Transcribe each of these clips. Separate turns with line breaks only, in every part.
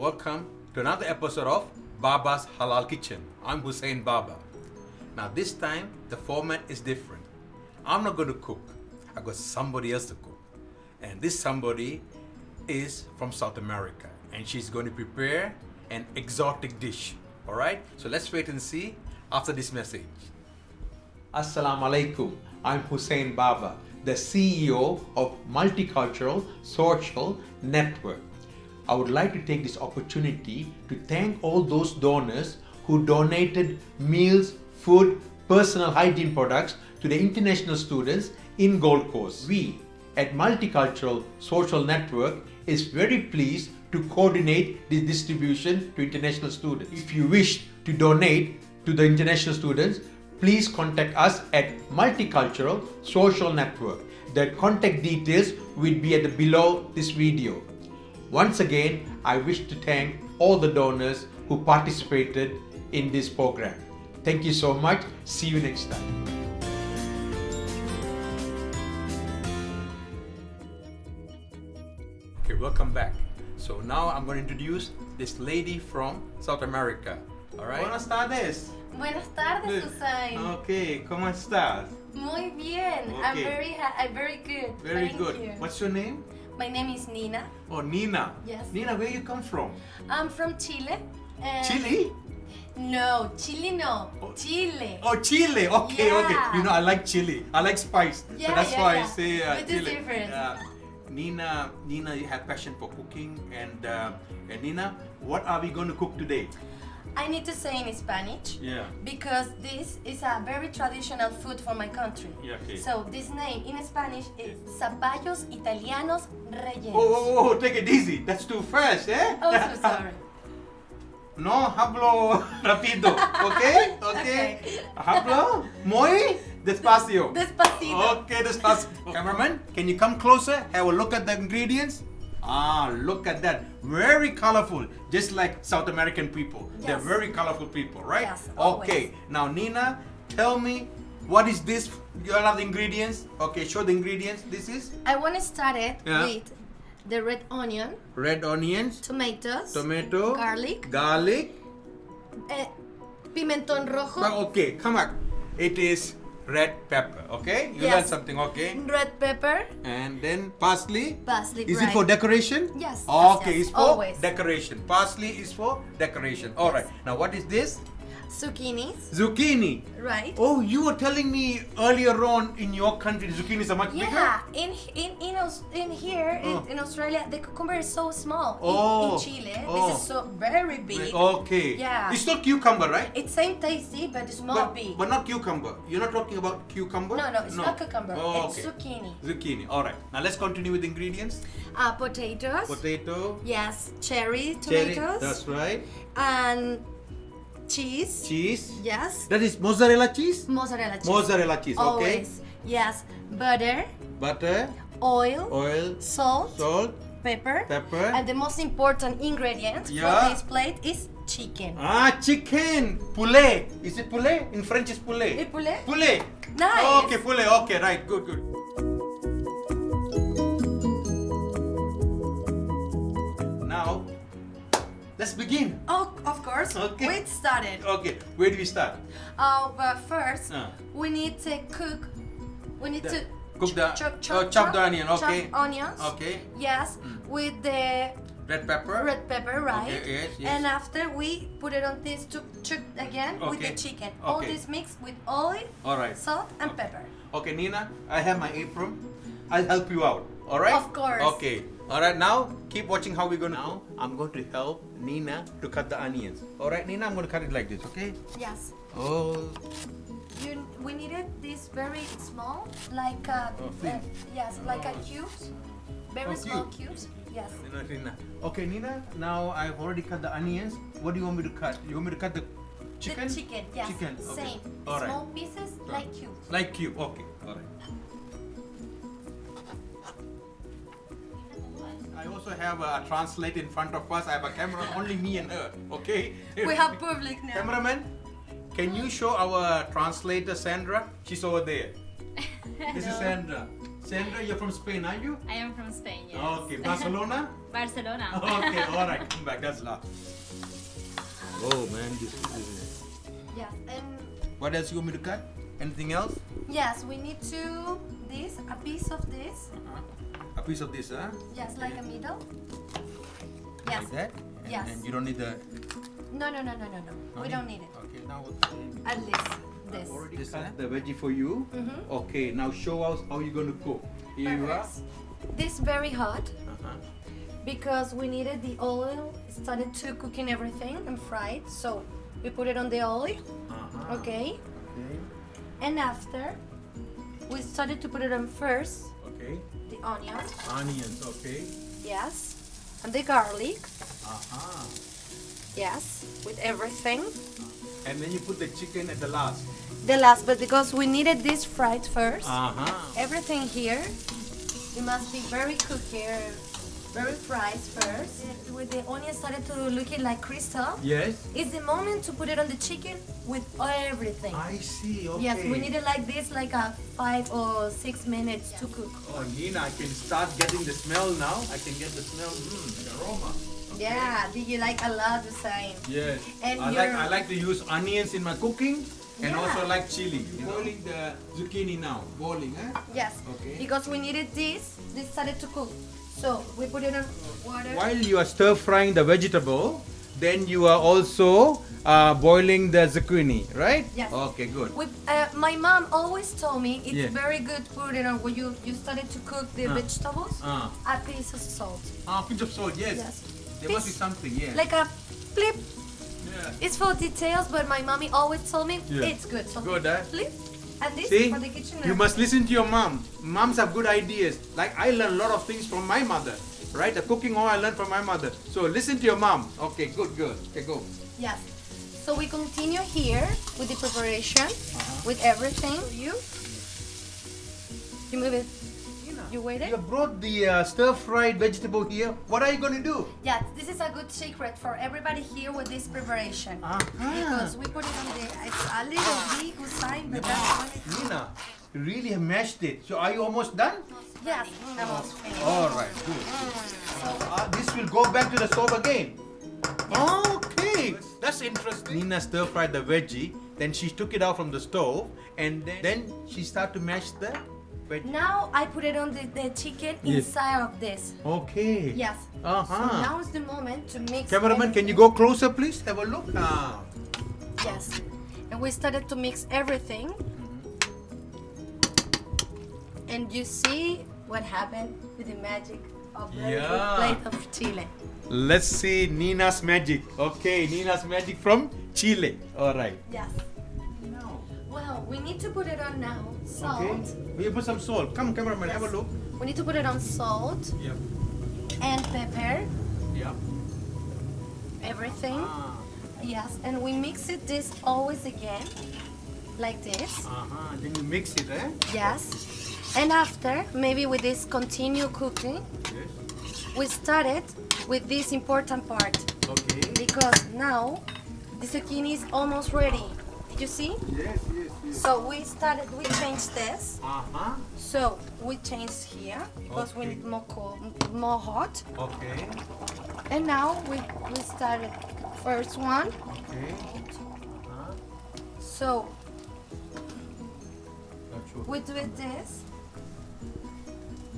welcome to another episode of Baba's Halal Kitchen. I'm Hussein Baba. Now this time the format is different. I'm not going to cook. I got somebody else to cook. And this somebody is from South America and she's going to prepare an exotic dish. Alright? So let's wait and see after this message. Assalamu alaikum. I'm Hussein Baba, the CEO of Multicultural Social Network. I would like to take this opportunity to thank all those donors who donated meals, food, personal hygiene products to the international students in Gold Coast. We at Multicultural Social Network is very pleased to coordinate this distribution to international students. If you wish to donate to the international students, please contact us at Multicultural Social Network. The contact details will be at the below this video. Once again, I wish to thank all the donors who participated in this program. Thank you so much. See you next time. Okay, welcome back. So now I'm going to introduce this lady from South America. All right.
Buenas tardes.
Buenas tardes, Hussein.
Okay, ¿cómo estás?
Muy bien.
Okay.
I'm very good.
Very
Thank
good.
you.
What's your name?
My name is Nina.
Oh, Nina.
Yes.
Nina, where you come from?
I'm from Chile. and-
Chile?
No, Chile no.
Oh.
Chile.
Oh, Chile. Okay,
Yeah.
okay. You know, I like chili. I like spice. So
Yeah,
that's
yeah,
why I
yeah.
say
But it's
Chile.
different.
Nina, you have passion for cooking, and Nina, what are we going to cook today?
I need to say in Spanish
Yeah.
because this is a very traditional food for my country.
Yeah, okay.
So this name in Spanish is zapallos italianos rellenos.
Oh, take it easy. That's too fast, eh?
Oh, so sorry.
No hablo rápido, okay? Okay. Hablo muy despacio.
Despacito.
Okay, despacito. Cameraman, can you come closer? Have a look at the ingredients. Ah, look at that. Very colorful, just like South American people. They're
Yes.
very colorful people, right?
Yes, always.
Okay, now Nina, tell me, what is this? You have the ingredients? Okay, show the ingredients. This is
I want to start it
Yeah.
with the red onion,
red onions,
tomatoes,
tomato,
garlic, pimentón rojo,
Okay, come on. It is red pepper, okay? You
Yes.
learned something, okay?
red pepper,
And then parsley.
parsley.
Is
right.
it for decoration?
Yes,
Okay,
yes,
it's for
always.
decoration. Parsley is for decoration. All right. Now, what is this?
Zucchinis,
Zucchini.
right?
Oh, you were telling me earlier on in your country, zucchinis are much
Yeah, in here
Oh.
in Australia, the cucumber is so small.
Oh.
In Chile,
Oh.
this is so very big.
bigger. Okay.
Yeah.
It's not cucumber, right?
It's same tasty, but it's more big.
But not cucumber. You're not talking about cucumber?
No, it's not cucumber.
Oh,
It's
okay.
zucchini.
Zucchini. All right. Now let's continue with the ingredients.
Potatoes.
Potato.
Yes, cherry
Cherry.
tomatoes.
That's right.
And cheese.
Cheese.
Yes.
That is mozzarella cheese?
Mozzarella cheese.
Mozzarella cheese, okay.
Always. Yes. Butter,
Butter,
oil,
oil,
salt,
salt,
pepper.
pepper.
And the most important ingredient
Yeah.
for this plate is chicken.
Chicken. Poulet. Is it poulet? In French is poulet.
Et poulet?
Poulet.
Nice.
Okay, poulet. Okay, right. Good, good. Now, let's begin.
Oh, of course.
Okay.
We started.
Okay, where do we start?
But first,
Uh.
we need to cook. We need to
Cook the
chop
the onion. Okay.
Chop onions.
Okay.
Yes, with the
Red pepper.
red pepper, right?
Okay, yes, yes.
And after we put it on this to again with
Okay.
the chicken. All
Okay.
this mixed with oil,
All right.
salt, and pepper.
Okay, Nina, I have my apron. I'll help you out. All right?
Of course.
Okay. All right. Now, keep watching how we're going to. Now, I'm going to help Nina to cut the onions. All right, Nina, I'm going to cut it like this. Okay?
Yes.
Oh.
We needed this very small, like
thin.
yes, like a cubes, very
Oh,
small
cubes.
cubes. Yes.
Nina. Okay, Nina. Now I've already cut the onions. What do you want me to cut? You want me to cut the chicken?
The chicken, yes.
Chicken. Okay.
Same.
All right.
Small pieces, like cubes.
Like cube. Okay. All right. I also have a translate in front of us. I have a camera, only me and her. Okay.
We have public now.
Cameraman, can you show our translator Sandra? She's over there. This is Sandra. Sandra, you're from Spain, are you?
I am from Spain, yes.
Okay. Barcelona?
Barcelona.
Okay, all right, come back. That's last. Oh man, this is.
Yes, and
What else you want me to cut? Anything else?
yes, we need to a piece of this,
A piece of this, huh?
just like a middle. Yes.
Like that?
Yes.
And you don't need the.
No. We don't need it.
Okay, now
At least this.
already cut the veggie for you.
Mhm.
Okay, now show us how you're going to cook. Here you are.
Perfect. This very hot
Uh-huh.
because we needed the oil. Started to cooking everything and fried, so we put it on the oil.
Uh-huh.
Okay.
Okay.
And after we started to put it on first
Okay.
the onion.
Onions. Okay.
Yes. And the garlic.
Uh-huh.
Yes. With everything.
And then you put the chicken at the last.
The last, but because we needed this fried first.
Uh-huh.
Everything here, it must be very cooked here, very fried first. With the onion started to looking like crystal,
Yes.
it's the moment to put it on the chicken with everything.
I see. Okay.
Yes, we need it like this, like a 5 or 6 minutes to cook.
Oh, Nina, I can start getting the smell now. I can get the smell. The aroma.
Yeah, did you like a lot the same?
Yes.
And
I like to use onions in my cooking and
Yeah.
also like chili. Boiling the zucchini now. Boiling, eh?
Yes,
Okay.
because we needed this started to cook. So we put it on water.
While you are stir frying the vegetable, then you are also boiling the zucchini, right?
Yes.
Okay, good.
My mom always told me it's
Yeah.
very good to put it on when you started to cook the vegetables.
Ah.
A piece of salt,
Pinch of salt, yes.
Yes.
There must be
This-
something, yeah.
like a flip.
Yeah.
It's for details, but my mommy always told me
Yeah.
it's good. So
Good, eh?
flip, and this
See,
for the kitchen.
you must listen to your mom. Moms have good ideas. Like I learned a lot of things from my mother, right? The cooking all I learned from my mother. So listen to your mom. Okay, good. Okay, go.
Yes. So we continue here with the preparation, with everything. You move it. You wait it.
You brought the stir-fried vegetable here. What are you going to do?
Yes, this is a good secret for everybody here with this preparation.
Uh-huh.
Because we put it on the, it's a little big sign, but that's when it's,
Nina, you really have mashed it. So are you almost done?
yes, almost finished.
All right, good.
So,
This will go back to the stove again. Okay, that's interesting. Nina stir-fried the veggie, then she took it out from the stove, and then she started to mash the veggie.
now I put it on the chicken
Yes.
inside of this.
Okay.
Yes.
Uh-huh.
So now is the moment to mix.
Cameraman, can you
everything.
go closer, please? Have a look.
Yes. And we started to mix everything. And you see what happened with the magic of very good
Yeah.
plate of chile.
Let's see Nina's magic. Okay, Nina's magic from Chile. All right.
Yes. Well, we need to put it on now. Salt.
Okay. We put some salt. Come, cameraman, have a look.
We need to put it on salt
Yep.
and pepper,
Yep.
everything. Yes, and we mix it this always again, like this.
Then you mix it, eh?
Yes. And after, maybe with this continue cooking,
Yes.
we started with this important part
Okay.
because now the zucchini is almost ready. Did you see?
Yes.
So we changed this.
Uh-huh.
So we changed here because we
Okay.
need more cold, more hot.
Okay.
And now we started first one.
Okay.
So
Not sure.
we do it this.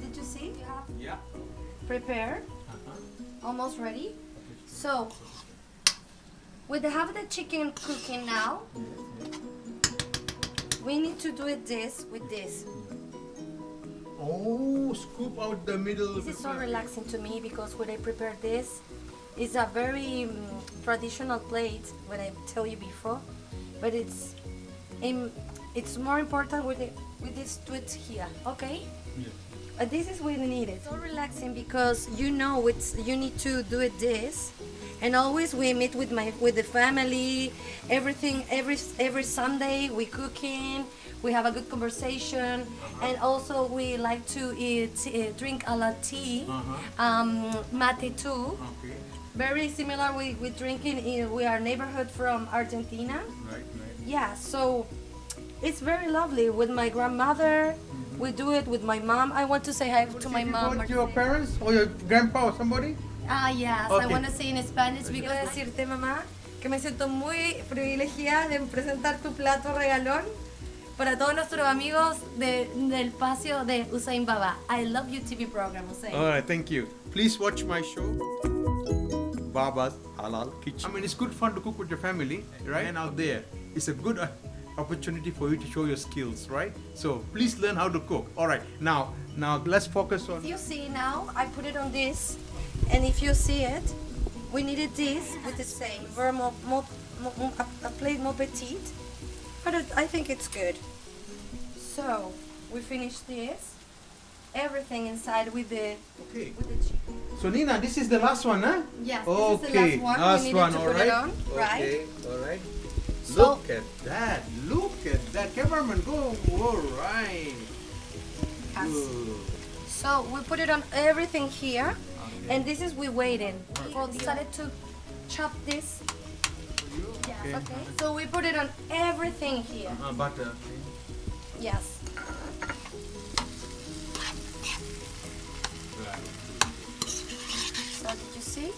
Did you see? You have
Yeah.
prepared, almost ready. So we have the chicken cooking now. We need to do it this with this.
Oh, scoop out the middle.
This is so relaxing to me because when I prepare this, it's a very traditional plate. When I tell you before, but it's more important with this twist here. Okay. This is what we need. It's so relaxing because you know you need to do it this, and always we meet with the family. Everything every Sunday we cooking. We have a good conversation, and also we like to drink a lot tea, mate too.
Okay.
Very similar. We drinking. We are neighborhood from Argentina.
Right.
Yeah, so it's very lovely with my grandmother. We do it with my mom. I want to say hi to my mom.
Your parents or your grandpa or somebody?
Ah, yes. I
Okay.
want to say in Spanish
Quiero
because
decirte, mamá, que me siento muy privilegiada de presentar tu plato regalón para todos nuestros amigos del patio de Usain Baba. I love you TV program, Usain.
All right, thank you. Please watch my show, Baba's Halal Kitchen. I mean, it's good fun to cook with your family, right? And out there, it's a good opportunity for you to show your skills, right? So please learn how to cook. All right, now let's focus on.
if you see now, I put it on this, and if you see it, we needed this with the same, very a plate more petite, but I think it's good. So we finish this, everything inside with the
Okay.
chicken.
So Nina, this is the last one, huh?
Yes,
Okay,
this is the last one.
last
We needed
one,
to
all
put
right.
it on, right?
Okay, all right.
So-
Look at that! Look at that! Cameraman, go! All right.
Yes.
Good.
So we put it on everything here, and this is we waiting. We started to chop this. Yes, okay. So we put it on everything here.
Butter.
Yes. So did you see?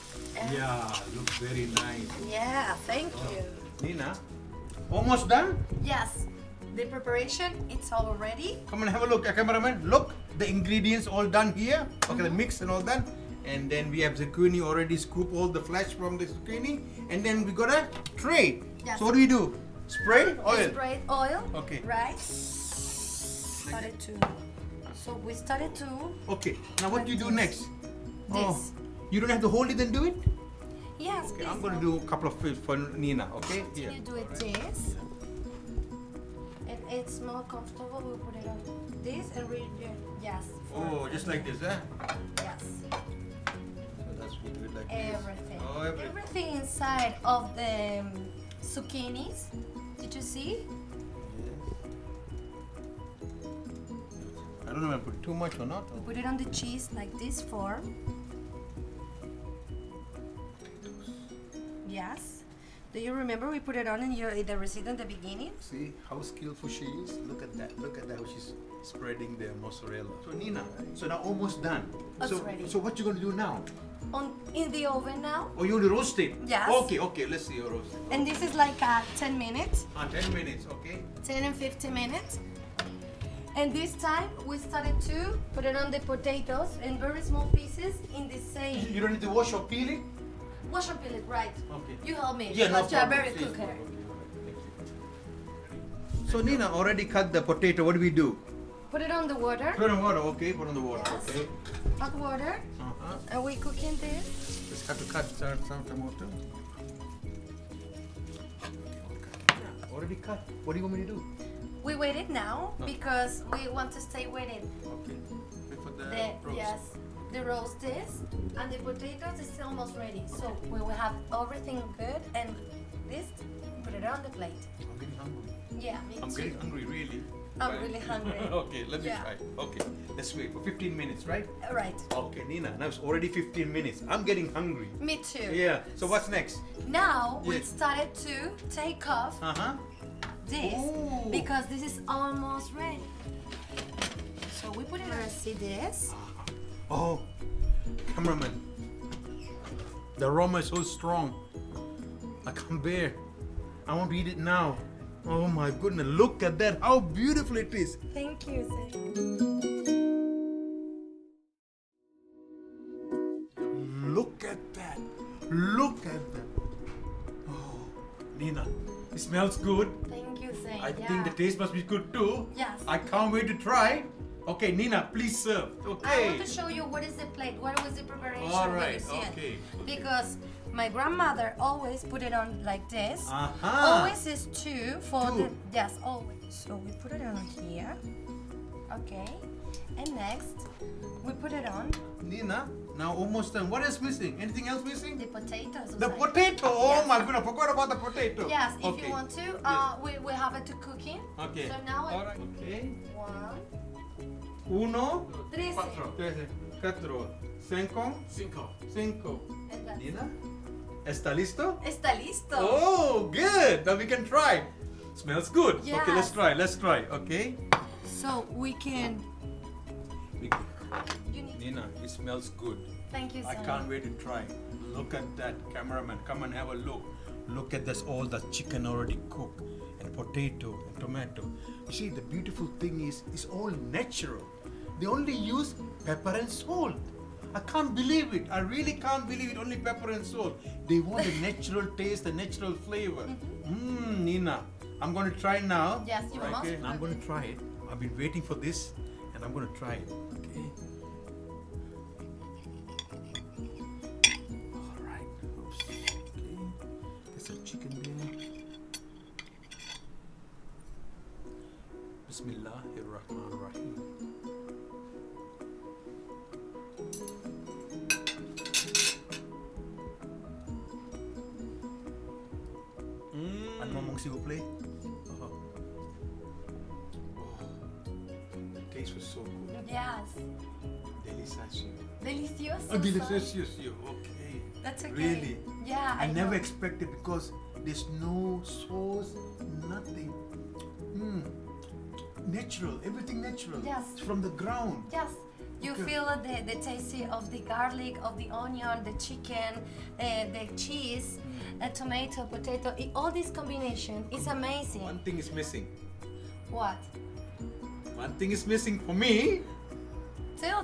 Yeah, looks very nice.
Yeah, thank you.
Nina, almost done?
Yes. The preparation, it's all ready.
Come and have a look, cameraman. Look, the ingredients all done here. Okay, the mix and all that. And then we have zucchini already scoop all the flesh from the zucchini. And then we got a tray.
Yes.
So what do we do? Spray oil.
Sprayed oil.
Okay.
Right. Started to. So we started to.
Okay. Now what do you do
This.
next? Oh,
This.
you don't have to hold it and do it?
Yes.
Okay,
please
I'm gonna
do.
do a couple of fish for Nina. Okay. Here.
You do it this, and it's more comfortable. We put it on this and read yes.
Oh, just like this, huh?
Yes.
So that's we do it like this.
Everything.
Oh, everything.
Everything inside of the zucchinis. Did you see?
I don't know if I put too much or not.
We put it on the cheese like this form. Yes. Do you remember we put it on in the receipt in the beginning?
See how skillful she is? Look at that. Look at that how she's spreading the mozzarella. So Nina, so now almost done.
It's
so
ready.
so what you gonna do now?
In the oven now.
Oh, you want to roast it?
Yes.
Okay, let's see your roast.
And this is like 10 minutes.
10 minutes, okay?
10 and 15 minutes. And this time we started to put it on the potatoes in very small pieces in the same.
You don't need to wash or peel it?
Wash and peel it, right?
Okay.
You help me.
Yeah, no
because you are
problem.
very
Please.
cooker.
So Nina already cut the potato. What do we do?
Put it on the water.
Put on water, okay? Put on the water,
Yes.
okay?
Hot water.
Uh-huh.
And we cooking this.
Just have to cut some tomato. Yeah, already cut. What do you want me to do?
We wait it now because we want to stay with it.
Okay. Wait for the
The
roast.
yes, the roast is and the potatoes is almost ready. So we will have everything good and this put it on the plate.
I'm getting hungry.
Yeah, me
I'm
too.
getting hungry, really.
I'm
Right.
really hungry.
Okay, let me
Yeah.
try. Okay, let's wait for 15 minutes, right?
Right.
Okay, Nina, now it's already 15 minutes. I'm getting hungry.
Me too.
Yeah, so what's next?
Now we
Yes.
started to take off
Uh-huh.
this
Ooh.
because this is almost ready. So we put it on. See this?
Oh, cameraman. The aroma is so strong. I can't bear. I want to eat it now. Oh my goodness, look at that. How beautiful it is.
Thank you.
Look at that. Look at that. Oh, Nina, it smells good.
Thank you, Zane.
I think the taste must be good too.
Yes.
I can't wait to try. Okay, Nina, please serve.
I
Okay.
want to show you what is the plate, what was the preparation
All
when
right,
you see
okay,
it.
okay.
Because my grandmother always put it on like this.
Uh-huh.
Always is two for
Two.
the yes, always. So we put it on here. Okay. And next we put it on
Nina, now almost done. What is missing? Anything else missing?
the potatoes.
The
inside.
potato. Oh
Yes.
my goodness, I forgot about the potato.
Yes, if
Okay.
you want to, we have it to cooking.
Okay.
So now
All right. Okay.
1,
Uno,
3,
tres, cuatro, cinco.
and that's
Nina, ¿está listo?
Está listo.
Oh, good. Now we can try. Smells good. Okay, let's
Yes.
try. Let's try. Okay.
So we can.
We-
You need
Nina, it smells good.
Thank you,
I
son.
can't wait to try. Look at that, cameraman. Come and have a look. Look at this, all the chicken already cooked, and potato and tomato. You see, the beautiful thing is, it's all natural. They only use pepper and salt. I can't believe it. I really can't believe it. Only pepper and salt. They want a natural taste, a natural flavor. Nina, I'm going to try now.
Yes, you must.
Okay, I'm going to try it. I've been waiting for this, and I'm going to try it. Okay. All right. Oops. Okay. Get some chicken there. Bismillahirrahmanirrahim. Ano mong s'il vous plaît? The taste was so good.
Yes.
Delicious.
Delicioso.
Oh, delicious. Okay.
That's okay.
Really?
Yeah,
I never
know.
expected because there's no sauce, nothing. Natural, everything natural.
Yes.
It's from the ground.
Yes. You
Okay.
feel the taste of the garlic, of the onion, the chicken, the cheese, tomato, potato. All this combination is amazing.
One thing is missing.
What?
One thing is missing for me.
Tell.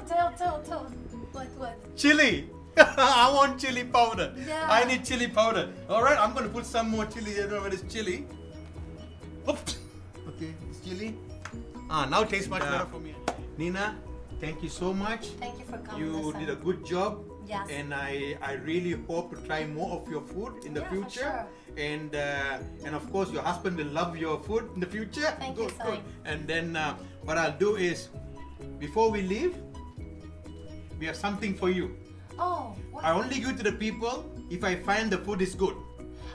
What?
Chili. I want chili powder.
Yeah.
I need chili powder. All right, I'm going to put some more chili. I don't know what is chili. Oops. Okay, it's chili. Now it tastes much better for me. Nina, thank you so much.
Thank you for coming.
You
Hassan.
did a good job.
Yes.
And I really hope to try more of your food in the
Yeah, for
future.
sure.
And of course your husband will love your food in the future.
Thank you,
Good.
Sai.
And then what I'll do is, before we leave, we have something for you.
Oh, what?
I only give to the people if I find the food is good.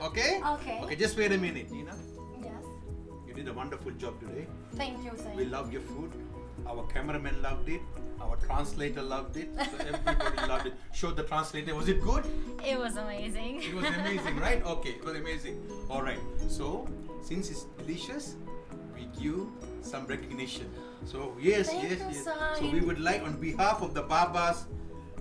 Okay?
Okay.
Okay, just wait a minute, Nina.
Yes.
You did a wonderful job today.
Thank you,
We
Sai.
love your food. Our cameraman loved it. Our translator loved it. So everybody loved it. Show the translator. Was it good?
It was amazing.
It was amazing, right? Okay, it was amazing. All right. So, since it's delicious, we give some recognition. So, yes.
Thank you,
So,
Sai.
we would like, on behalf of the Baba's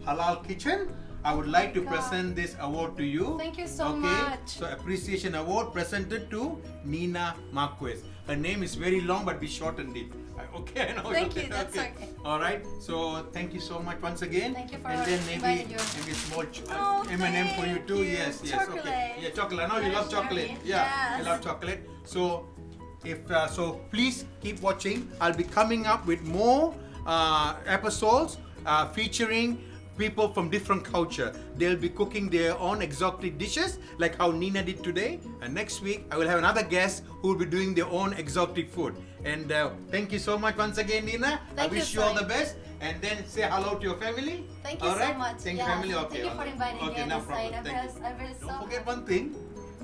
Halal Kitchen, I would like to
God.
present this award to you.
Thank you so
okay?
much.
So, appreciation award presented to Nina Marquez. Her name is very long, but we shortened it. Okay, I know.
Thank you, that's okay.
All right. So, thank you so much once again.
Thank you for
and then maybe
inviting you.
maybe small
Oh,
M&M for you
thank
too.
you.
Yes.
Chocolate.
Okay. Yeah, chocolate. I know you
Yes,
love chocolate.
Sherry.
Yeah,
Yes.
you love chocolate. So, so please keep watching. I'll be coming up with more episodes featuring people from different culture. They'll be cooking their own exotic dishes, like how Nina did today. And next week, I will have another guest who will be doing their own exotic food. And thank you so much once again, Nina.
Thank
I
you,
wish you all
Sai.
the best. And then say hello to your family.
Thank you
All
so
right?
much.
Thank
Yeah.
family. Okay.
Thank you for
all right.
inviting
Okay,
me.
no
on this
problem.
side.
Thank you.
I'm very
Don't
so
forget one thing.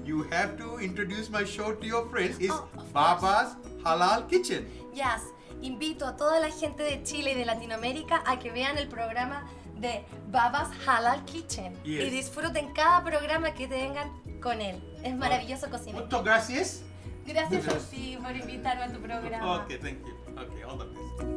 You have to introduce my show to your friends. It's
Oh, of
Baba's Halal Kitchen.
Yes, invito a toda la gente de Chile y de Latinoamérica a que vean el programa de Baba's Halal Kitchen
Yes.
y disfruten cada programa que tengan con él. Es maravilloso cocinar.
Muchas gracias.
Gracias a ti por invitarme a tu programa.
Okay, thank you. Okay, all the best.